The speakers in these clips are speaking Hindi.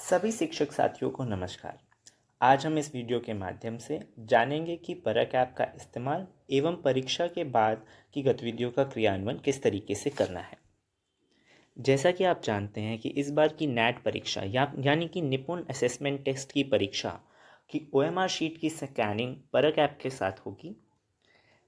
सभी शिक्षक साथियों को नमस्कार। आज हम इस वीडियो के माध्यम से जानेंगे कि परक ऐप का इस्तेमाल एवं परीक्षा के बाद की गतिविधियों का क्रियान्वयन किस तरीके से करना है। जैसा कि आप जानते हैं कि इस बार की नेट परीक्षा यानी कि निपुण असेसमेंट टेस्ट की परीक्षा की OMR शीट की स्कैनिंग परक ऐप के साथ होगी।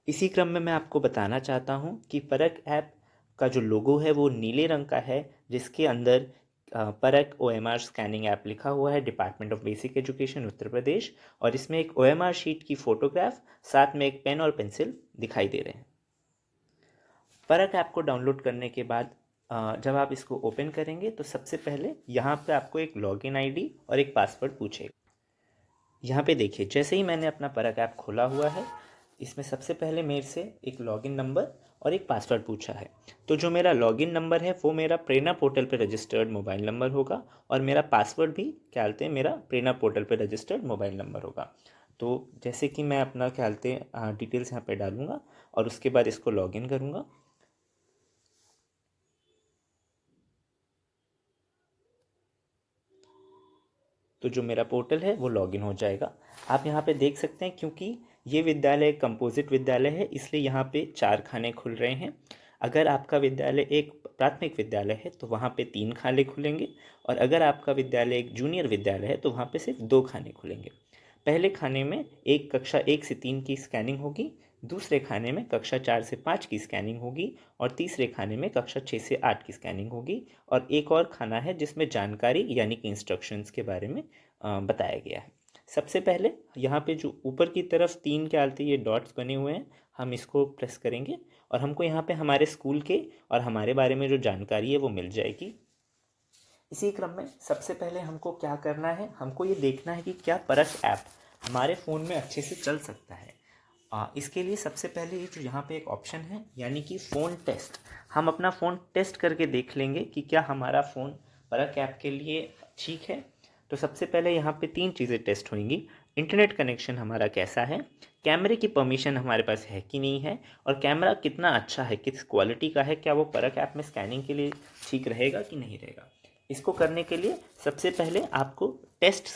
इसी क्रम में मैं आपको बताना चाहता हूं कि परक ऐप का जो लोगो है वो नीले रंग का है, जिसके अंदर परक OMR स्कैनिंग ऐप लिखा हुआ है, department of basic education Uttar Pradesh. और इसमें एक OMR शीट की फोटोग्राफ साथ में एक पेन और पेंसिल दिखाई दे रहे हैं। परक ऐप को डाउनलोड करने के बाद जब आप इसको ओपन करेंगे तो सबसे पहले यहाँ पे आपको एक लॉगिन आईडी और एक पासवर्ड पूछेगा। यहाँ पे देखिए, जैसे ही मैंने अपना परक ऐप खोला हुआ है, इसमें सबसे पहले मेरे से एक लॉगिन नंबर और एक पासवर्ड पूछा है। तो जो मेरा लॉगिन नंबर है वो मेरा प्रेरणा पोर्टल पे रजिस्टर्ड मोबाइल नंबर होगा और मेरा पासवर्ड भी क्या बोलते हैं मेरा प्रेरणा पोर्टल पे रजिस्टर्ड मोबाइल नंबर होगा। तो जैसे कि मैं अपना क्या बोलते हैं डिटेल्स यहाँ पे डालूंगा और उसके बाद इसको लॉगिन करूँगा। तो जो मेरा पोर्टल है वो लॉगिन हो जाएगा। आप यहाँ पे देख सकते हैं, क्योंकि ये विद्यालय कंपोजिट विद्यालय है इसलिए यहाँ पे 4 खाने खुल रहे हैं। अगर आपका विद्यालय एक प्राथमिक विद्यालय है तो वहाँ पे 3 खाने खुलेंगे, और अगर आपका विद्यालय एक जूनियर विद्यालय है तो वहाँ पे सिर्फ 2 खाने खुलेंगे। पहले खाने में एक कक्षा 1 से 3 की स्कैनिंग होगी, दूसरे खाने में कक्षा 4 से 5 की स्कैनिंग होगी, और तीसरे खाने में कक्षा 6 से 8 की स्कैनिंग होगी। और एक और खाना है जिसमें जानकारी यानी कि इंस्ट्रक्शंस के बारे में बताया गया है। सबसे पहले यहाँ पे जो ऊपर की तरफ 3 क्या आते ये डॉट्स बने हुए हैं, हम इसको प्रेस करेंगे और हमको यहाँ पे हमारे स्कूल के और हमारे बारे में जो जानकारी है वो मिल जाएगी। इसी क्रम में सबसे पहले हमको क्या करना है, हमको ये देखना है कि क्या परक ऐप हमारे फ़ोन में अच्छे से चल सकता है। इसके लिए सबसे पहले ये जो यहाँ पे एक ऑप्शन है यानी कि फ़ोन टेस्ट, हम अपना फ़ोन टेस्ट करके देख लेंगे कि क्या हमारा फ़ोन परक ऐप के लिए ठीक है। तो सबसे पहले यहाँ पे 3 चीज़ें टेस्ट होंगी। इंटरनेट कनेक्शन हमारा कैसा है, कैमरे की परमिशन हमारे पास है कि नहीं है, और कैमरा कितना अच्छा है, किस क्वालिटी का है, क्या वो परक ऐप में स्कैनिंग के लिए ठीक रहेगा कि नहीं रहेगा। इसको करने के लिए सबसे पहले आपको टेस्ट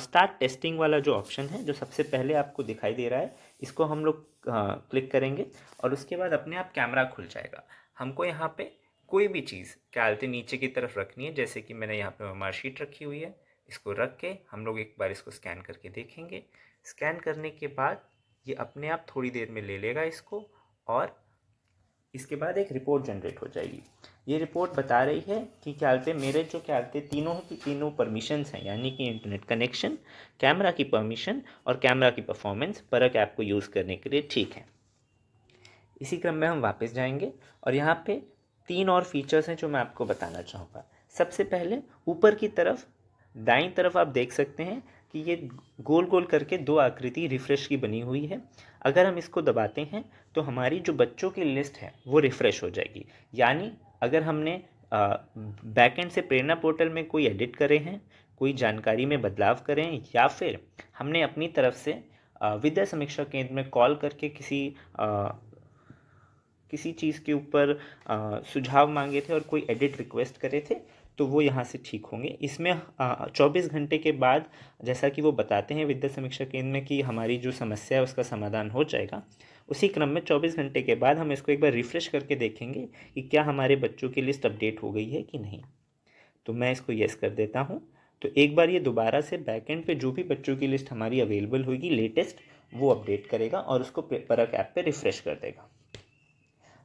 स्टार्ट टेस्टिंग वाला जो ऑप्शन है जो सबसे पहले आपको दिखाई दे रहा है, इसको हम लोग क्लिक करेंगे और उसके बाद अपने आप कैमरा खुल जाएगा। हमको यहाँ पे कोई भी चीज़ क्या बोलते नीचे की तरफ रखनी है, जैसे कि मैंने यहाँ पे मार्कशीट रखी हुई है, इसको रख के हम लोग एक बार इसको स्कैन करके देखेंगे। स्कैन करने के बाद ये अपने आप थोड़ी देर में ले लेगा इसको, और इसके बाद एक रिपोर्ट जनरेट हो जाएगी। ये रिपोर्ट बता रही है कि क्या बोलते मेरे जो क्या बोलते तीनों की तीनों परमिशंस हैं, यानी कि इंटरनेट कनेक्शन, कैमरा की परमिशन और कैमरा की परफॉर्मेंस परक ऐप को यूज़ करने के लिए ठीक है। इसी क्रम में हम वापस जाएंगे और यहाँ पे 3 और फीचर्स हैं जो मैं आपको बताना चाहूँगा। सबसे पहले ऊपर की तरफ दाईं तरफ आप देख सकते हैं कि ये गोल गोल करके 2 आकृति रिफ़्रेश की बनी हुई है। अगर हम इसको दबाते हैं तो हमारी जो बच्चों की लिस्ट है वो रिफ़्रेश हो जाएगी। यानी अगर हमने बैकएंड से प्रेरणा पोर्टल में कोई एडिट करे हैं, कोई जानकारी में बदलाव करें, या फिर हमने अपनी तरफ से विद्या समीक्षा केंद्र में कॉल करके किसी चीज़ के ऊपर सुझाव मांगे थे और कोई एडिट रिक्वेस्ट करे थे, तो वो यहाँ से ठीक होंगे। इसमें 24 घंटे के बाद, जैसा कि वो बताते हैं विद्या समीक्षा केंद्र में, कि हमारी जो समस्या है उसका समाधान हो जाएगा। उसी क्रम में 24 घंटे के बाद हम इसको एक बार रिफ़्रेश करके देखेंगे कि क्या हमारे बच्चों की लिस्ट अपडेट हो गई है कि नहीं। तो मैं इसको येस कर देता हूँ। तो एक बार ये दोबारा से बैकएंड पे जो भी बच्चों की लिस्ट हमारी अवेलेबल होगी लेटेस्ट, वो अपडेट करेगा और उसको परक ऐप पे रिफ़्रेश कर देगा।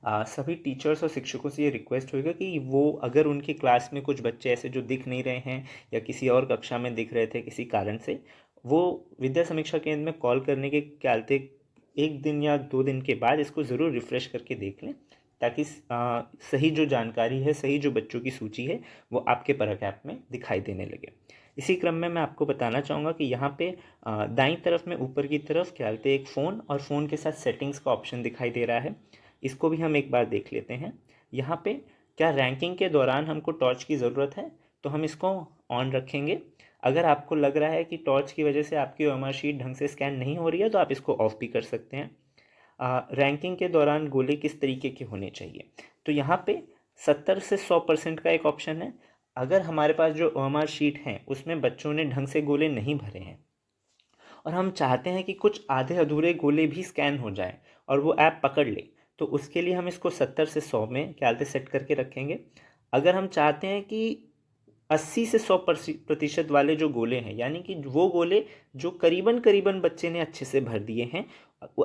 सभी टीचर्स और शिक्षकों से ये रिक्वेस्ट होगा कि वो अगर उनकी क्लास में कुछ बच्चे ऐसे जो दिख नहीं रहे हैं या किसी और कक्षा में दिख रहे थे किसी कारण से, वो विद्या समीक्षा केंद्र में कॉल करने के क्या बोलते 1 दिन या 2 दिन के बाद इसको ज़रूर रिफ़्रेश करके देख लें, ताकि सही जो जानकारी है, सही जो बच्चों की सूची है, वो आपके परक ऐप में दिखाई देने लगे। इसी क्रम में मैं आपको बताना चाहूँगा कि यहाँ पे दाईं तरफ में ऊपर की तरफ क्या बोलते एक फ़ोन और फ़ोन के साथ सेटिंग्स का ऑप्शन दिखाई दे रहा है। इसको भी हम एक बार देख लेते हैं। यहाँ पे क्या रैंकिंग के दौरान हमको टॉर्च की ज़रूरत है, तो हम इसको ऑन रखेंगे। अगर आपको लग रहा है कि टॉर्च की वजह से आपकी OMR शीट ढंग से स्कैन नहीं हो रही है तो आप इसको ऑफ भी कर सकते हैं। रैंकिंग के दौरान गोले किस तरीके के होने चाहिए, तो यहाँ पे 70 से 100% का एक ऑप्शन है। अगर हमारे पास जो OMR शीट है उसमें बच्चों ने ढंग से गोले नहीं भरे हैं और हम चाहते हैं कि कुछ आधे अधूरे गोले भी स्कैन हो जाएं और वो ऐप पकड़ ले, तो उसके लिए हम इसको 70 से 100 में क्या बोलते सेट करके रखेंगे। अगर हम चाहते हैं कि 80 से 100% वाले जो गोले हैं, यानी कि वो गोले जो करीबन करीबन बच्चे ने अच्छे से भर दिए हैं,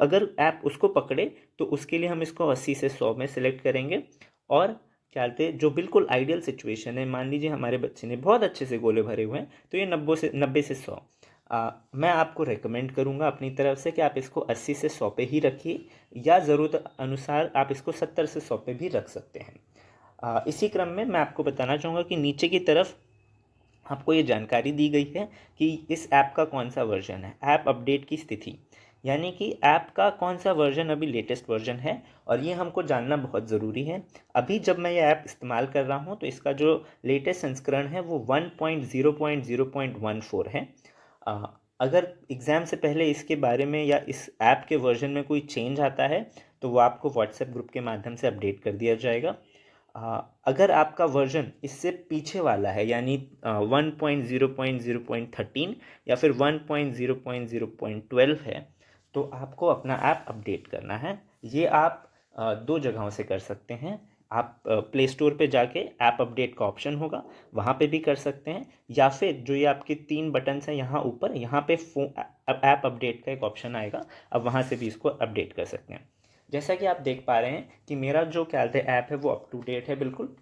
अगर ऐप उसको पकड़े तो उसके लिए हम इसको 80 से 100 में सिलेक्ट करेंगे। और क्या बोलते जो बिल्कुल आइडियल सिचुएशन है, मान लीजिए हमारे बच्चे ने बहुत अच्छे से गोले भरे हुए हैं, तो ये 90 से 100। मैं आपको रेकमेंड करूंगा अपनी तरफ से कि आप इसको 80 से 100 पे ही रखिए, या ज़रूरत अनुसार आप इसको 70 से 100 पे भी रख सकते हैं। इसी क्रम में मैं आपको बताना चाहूँगा कि नीचे की तरफ आपको ये जानकारी दी गई है कि इस ऐप का कौन सा वर्जन है, ऐप अपडेट की स्थिति, यानी कि ऐप का कौन सा वर्जन अभी लेटेस्ट वर्जन है, और ये हमको जानना बहुत ज़रूरी है। अभी जब मैं ये ऐप इस्तेमाल कर रहा हूँ तो इसका जो लेटेस्ट संस्करण है वो 1.0.0.14 है। अगर एग्ज़ाम से पहले इसके बारे में या इस ऐप के वर्जन में कोई चेंज आता है तो वो आपको व्हाट्सएप ग्रुप के माध्यम से अपडेट कर दिया जाएगा। अगर आपका वर्जन इससे पीछे वाला है, यानी 1.0.0.13 या फिर 1.0.0.12 है, तो आपको अपना ऐप अपडेट करना है। ये आप दो जगहों से कर सकते हैं। आप प्ले स्टोर पे जाके ऐप अपडेट का ऑप्शन होगा, वहाँ पे भी कर सकते हैं, या फिर जो ये आपके 3 बटन्स हैं यहाँ ऊपर, यहाँ पे ऐप अपडेट का एक ऑप्शन आएगा, अब वहाँ से भी इसको अपडेट कर सकते हैं। जैसा कि आप देख पा रहे हैं कि मेरा जो क्या बोलते हैं ऐप है वो अप टू डेट है बिल्कुल।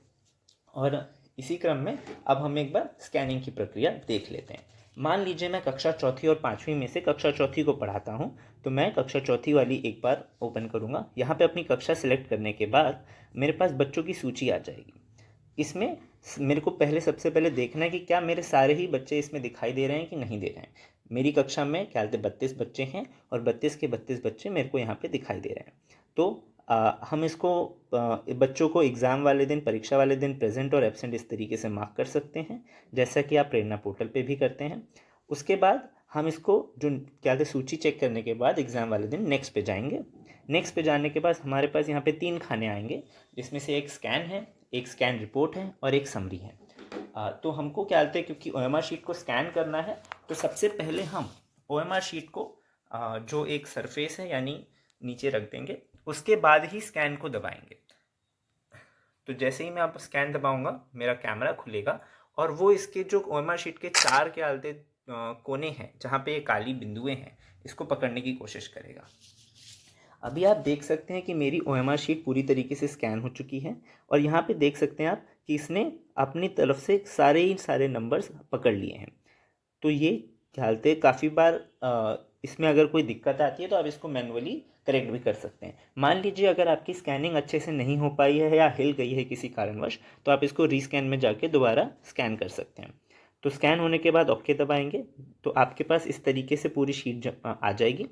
और इसी क्रम में अब हम एक बार स्कैनिंग की प्रक्रिया देख लेते हैं। मान लीजिए मैं कक्षा चौथी और पाँचवीं में से कक्षा चौथी को पढ़ाता हूँ, तो मैं कक्षा चौथी वाली एक बार ओपन करूँगा। यहाँ पे अपनी कक्षा सिलेक्ट करने के बाद मेरे पास बच्चों की सूची आ जाएगी। इसमें मेरे को सबसे पहले देखना है कि क्या मेरे सारे ही बच्चे इसमें दिखाई दे रहे हैं कि नहीं दे रहे हैं। मेरी कक्षा में क्या बोलते 32 बच्चे हैं और 32 के 32 बच्चे मेरे को यहाँ पे दिखाई दे रहे हैं। तो हम इसको बच्चों को एग्ज़ाम वाले दिन, परीक्षा वाले दिन प्रेजेंट और एब्सेंट इस तरीके से मार्क कर सकते हैं, जैसा कि आप प्रेरणा पोर्टल पे भी करते हैं। उसके बाद हम इसको जो क्या कहते सूची चेक करने के बाद एग्ज़ाम वाले दिन नेक्स्ट पे जाएंगे। नेक्स्ट पे जाने के बाद हमारे पास यहाँ पे 3 खाने आएंगे, जिसमें से एक स्कैन है, एक स्कैन रिपोर्ट है और एक समरी है। तो हमको क्या बोलते हैं, क्योंकि OMR शीट को स्कैन करना है, तो सबसे पहले हम OMR शीट को जो एक सरफेस है यानी नीचे रख देंगे, उसके बाद ही स्कैन को दबाएंगे। तो जैसे ही मैं आप स्कैन दबाऊंगा मेरा कैमरा खुलेगा और वो इसके जो OMR शीट के 4 के आलते कोने हैं जहाँ पे ये काली बिंदुएं हैं, इसको पकड़ने की कोशिश करेगा। अभी आप देख सकते हैं कि मेरी OMR शीट पूरी तरीके से स्कैन हो चुकी है और यहाँ पे देख सकते हैं आप कि इसने अपनी तरफ से सारे नंबर्स पकड़ लिए हैं। तो ये ख्यालते काफ़ी बार इसमें अगर कोई दिक्कत आती है तो आप इसको मैनुअली करेक्ट भी कर सकते हैं। मान लीजिए अगर आपकी स्कैनिंग अच्छे से नहीं हो पाई है या हिल गई है किसी कारणवश, तो आप इसको रीस्कैन में जाके दोबारा स्कैन कर सकते हैं। तो स्कैन होने के बाद ओके दबाएंगे तो आपके पास इस तरीके से पूरी शीट आ जाएगी।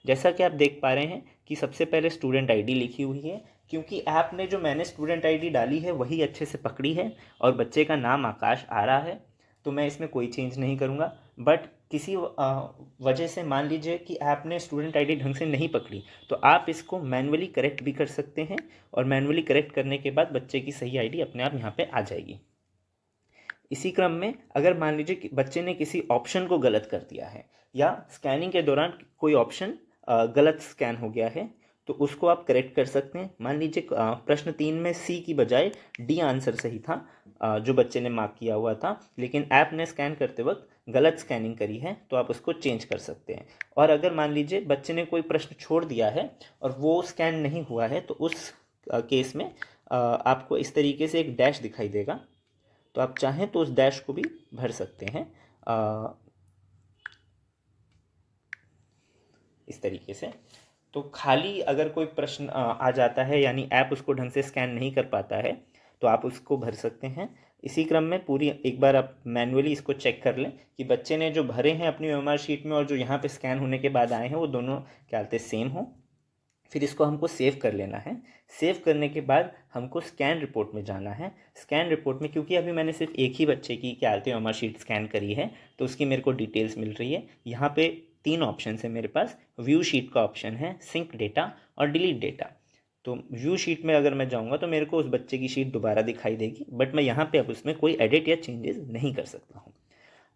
जैसा कि आप देख पा रहे हैं कि सबसे पहले स्टूडेंट आईडी लिखी हुई है, क्योंकि ऐप ने जो मैंने स्टूडेंट आईडी डाली है वही अच्छे से पकड़ी है और बच्चे का नाम आकाश आ रहा है, तो मैं इसमें कोई चेंज नहीं करूँगा। बट किसी वजह से मान लीजिए कि ऐप ने स्टूडेंट आईडी ढंग से नहीं पकड़ी, तो आप इसको मैनुअली करेक्ट भी कर सकते हैं और मैनुअली करेक्ट करने के बाद बच्चे की सही आईडी अपने आप यहाँ पे आ जाएगी। इसी क्रम में अगर मान लीजिए कि बच्चे ने किसी ऑप्शन को गलत कर दिया है या स्कैनिंग के दौरान कोई ऑप्शन गलत स्कैन हो गया है, तो उसको आप करेक्ट कर सकते हैं। मान लीजिए प्रश्न 3 में सी की बजाय डी आंसर सही था, जो बच्चे ने मार्क किया हुआ था, लेकिन ऐप ने स्कैन करते वक्त गलत स्कैनिंग करी है, तो आप उसको चेंज कर सकते हैं। और अगर मान लीजिए बच्चे ने कोई प्रश्न छोड़ दिया है और वो स्कैन नहीं हुआ है, तो उस केस में आपको इस तरीके से एक डैश दिखाई देगा, तो आप चाहें तो उस डैश को भी भर सकते हैं इस तरीके से। तो खाली अगर कोई प्रश्न आ जाता है यानी ऐप उसको ढंग से स्कैन नहीं कर पाता है, तो आप उसको भर सकते हैं। इसी क्रम में पूरी एक बार आप मैनुअली इसको चेक कर लें कि बच्चे ने जो भरे हैं अपनी OMR शीट में और जो यहाँ पे स्कैन होने के बाद आए हैं वो दोनों क्या बोलते हैं सेम हो। फिर इसको हमको सेव कर लेना है। सेव करने के बाद हमको स्कैन रिपोर्ट में जाना है। स्कैन रिपोर्ट में क्योंकि अभी मैंने सिर्फ एक ही बच्चे की क्या बोलते हैं OMR शीट स्कैन करी है, तो उसकी मेरे को डिटेल्स मिल रही है। यहाँ पे 3 ऑप्शन है मेरे पास, व्यू शीट का ऑप्शन है, सिंक डेटा और डिलीट डेटा। तो व्यू शीट में अगर मैं जाऊँगा तो मेरे को उस बच्चे की शीट दोबारा दिखाई देगी, बट मैं यहाँ पे अब उसमें कोई एडिट या चेंजेस नहीं कर सकता हूँ।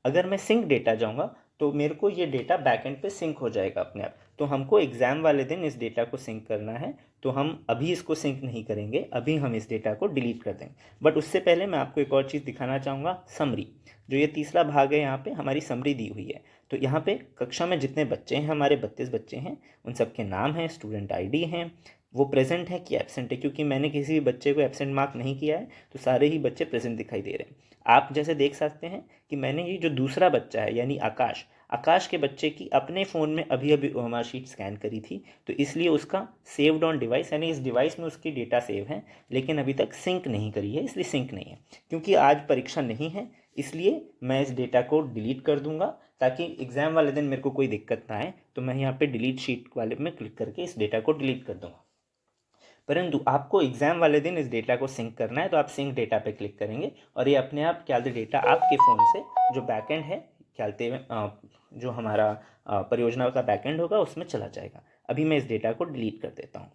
अगर मैं सिंक डेटा जाऊँगा तो मेरे को ये डेटा बैकएंड पे सिंक हो जाएगा अपने आप। तो हमको एग्ज़ाम वाले दिन इस डेटा को सिंक करना है, तो हम अभी इसको सिंक नहीं करेंगे, अभी हम इस डेटा को डिलीट कर देंगे। बट उससे पहले मैं आपको एक और चीज़ दिखाना चाहूँगा, समरी। जो ये तीसरा भाग है, यहाँ पे हमारी समरी दी हुई है। तो यहाँ पे कक्षा में जितने बच्चे हैं, हमारे 32 बच्चे हैं, उन सबके नाम हैं, स्टूडेंट आईडी हैं, वो प्रेजेंट है कि एब्सेंट है, क्योंकि मैंने किसी भी बच्चे को एब्सेंट मार्क नहीं किया है, तो सारे ही बच्चे प्रेजेंट दिखाई दे रहे हैं। आप जैसे देख सकते हैं कि मैंने ये जो दूसरा बच्चा है यानी आकाश, आकाश के बच्चे की अपने फ़ोन में अभी अभी ओएमआर शीट स्कैन करी थी, तो इसलिए उसका सेव्ड ऑन डिवाइस यानी इस डिवाइस में उसकी डेटा सेव है, लेकिन अभी तक सिंक नहीं करी है, इसलिए सिंक नहीं है। क्योंकि आज परीक्षा नहीं है, इसलिए मैं इस डेटा को डिलीट कर दूंगा, ताकि एग्ज़ाम वाले दिन मेरे को कोई दिक्कत ना आए। तो मैं यहाँ पे डिलीट शीट वाले में क्लिक करके इस डेटा को डिलीट कर दूंगा। परंतु आपको एग्ज़ाम वाले दिन इस डेटा को सिंक करना है, तो आप सिंक डेटा पे क्लिक करेंगे और ये अपने आप क्या डेटा आपके फ़ोन से जो बैकएंड है क्या जो हमारा परियोजना का बैकएंड होगा उसमें चला जाएगा। अभी मैं इस डेटा को डिलीट कर देता हूँ।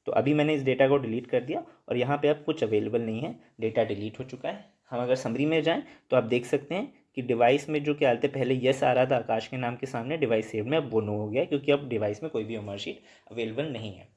तो अभी मैंने इस डेटा को डिलीट कर दिया और यहाँ पे अब कुछ अवेलेबल नहीं है, डेटा डिलीट हो चुका है। हम अगर समरी में जाएं तो आप देख सकते हैं कि डिवाइस में जो क्या आते पहले यस आ रहा था आकाश के नाम के सामने, डिवाइस सेव में अब वो नो हो गया, क्योंकि अब डिवाइस में कोई भी ओएमआर शीट अवेलेबल नहीं है।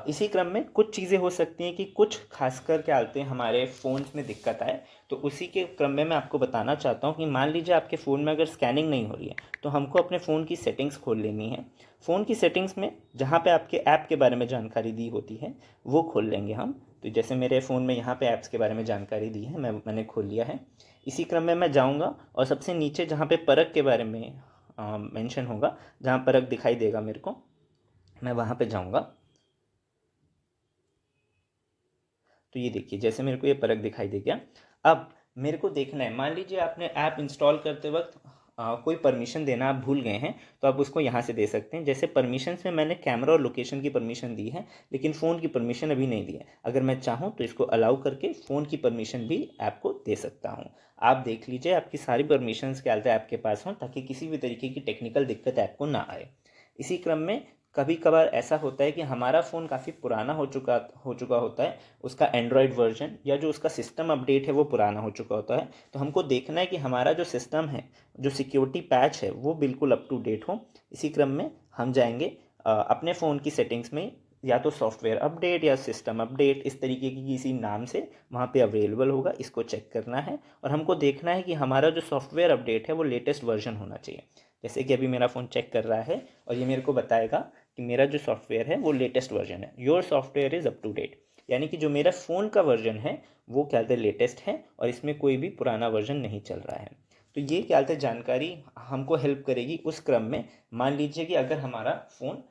इसी क्रम में कुछ चीज़ें हो सकती हैं कि कुछ खासकर क्या आते हैं हमारे फ़ोन्स में दिक्कत आए, तो उसी के क्रम में मैं आपको बताना चाहता हूँ कि मान लीजिए आपके फ़ोन में अगर स्कैनिंग नहीं हो रही है, तो हमको अपने फ़ोन की सेटिंग्स खोल लेनी है। फ़ोन की सेटिंग्स में जहाँ पे आपके ऐप के बारे में जानकारी दी होती है वो खोल लेंगे हम। तो जैसे मेरे फ़ोन में यहाँ पे ऐप्स के बारे में जानकारी दी है, मैंने खोल लिया है। इसी क्रम में मैं जाऊँगा और सबसे नीचे जहाँ पे परख के बारे में मेंशन होगा, जहाँ परख दिखाई देगा मेरे को, मैं वहाँ पे जाऊँगा। तो ये देखिए जैसे मेरे को ये परख दिखाई दे गया। अब मेरे को देखना है, मान लीजिए आपने ऐप इंस्टॉल करते वक्त कोई परमिशन देना आप भूल गए हैं, तो आप उसको यहाँ से दे सकते हैं। जैसे परमिशंस में मैंने कैमरा और लोकेशन की परमिशन दी है, लेकिन फ़ोन की परमिशन अभी नहीं दी है। अगर मैं चाहूँ तो इसको अलाउ करके फ़ोन की परमिशन भी ऐप को दे सकता हूँ। आप देख लीजिए आपकी सारी परमिशंस क्या ऐप के पास हों, ताकि किसी भी तरीके की टेक्निकल दिक्कत ऐप को ना आए। इसी क्रम में कभी कभार ऐसा होता है कि हमारा फ़ोन काफ़ी पुराना हो चुका होता है, उसका एंड्रॉयड वर्जन या जो उसका सिस्टम अपडेट है वो पुराना हो चुका होता है। तो हमको देखना है कि हमारा जो सिस्टम है, जो सिक्योरिटी पैच है वो बिल्कुल अप टू डेट हो। इसी क्रम में हम जाएंगे अपने फ़ोन की सेटिंग्स में, या तो सॉफ्टवेयर अपडेट या सिस्टम अपडेट इस तरीके की किसी नाम से वहाँ पे अवेलेबल होगा, इसको चेक करना है। और हमको देखना है कि हमारा जो सॉफ्टवेयर अपडेट है वो लेटेस्ट वर्जन होना चाहिए। जैसे कि अभी मेरा फ़ोन चेक कर रहा है और ये मेरे को बताएगा कि मेरा जो सॉफ्टवेयर है वो लेटेस्ट वर्जन है, your software is up to date. यानी कि जो मेरा फ़ोन का वर्जन है वो क्या कहते हैं लेटेस्ट है, और इसमें कोई भी पुराना वर्जन नहीं चल रहा है। तो ये क्या कहते हैं जानकारी हमको हेल्प करेगी उस क्रम में। मान लीजिए कि अगर हमारा फ़ोन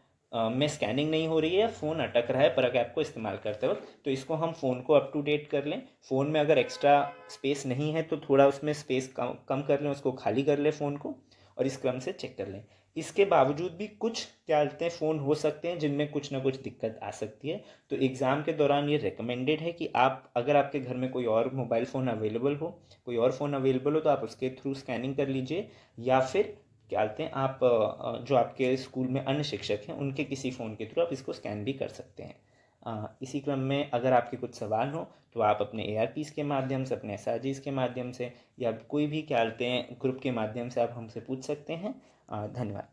में स्कैनिंग नहीं हो रही है या फ़ोन अटक रहा है परक ऐप को इस्तेमाल करते वक्त, तो इसको हम फ़ोन को अप टू डेट कर लें। फ़ोन में अगर एक्स्ट्रा स्पेस नहीं है तो थोड़ा उसमें स्पेस कम कर लें, उसको खाली कर लें फ़ोन को, और इस क्रम से चेक कर लें। इसके बावजूद भी कुछ क्या बोलते हैं फ़ोन हो सकते हैं जिनमें कुछ ना कुछ दिक्कत आ सकती है। तो एग्ज़ाम के दौरान ये रिकमेंडेड है कि आप अगर आपके घर में कोई और मोबाइल फ़ोन अवेलेबल हो, कोई और फ़ोन अवेलेबल हो, तो आप उसके थ्रू स्कैनिंग कर लीजिए, या फिर क्या बोलते हैं आप जो आपके स्कूल में अन्य शिक्षक हैं उनके किसी फ़ोन के थ्रू आप इसको स्कैन भी कर सकते हैं। इसी क्रम में अगर आपके कुछ सवाल हो तो आप अपने ARPs के माध्यम से, अपने SRGs के माध्यम से, या कोई भी क्या बोलते हैं ग्रुप के माध्यम से आप हमसे पूछ सकते हैं। धन्यवाद।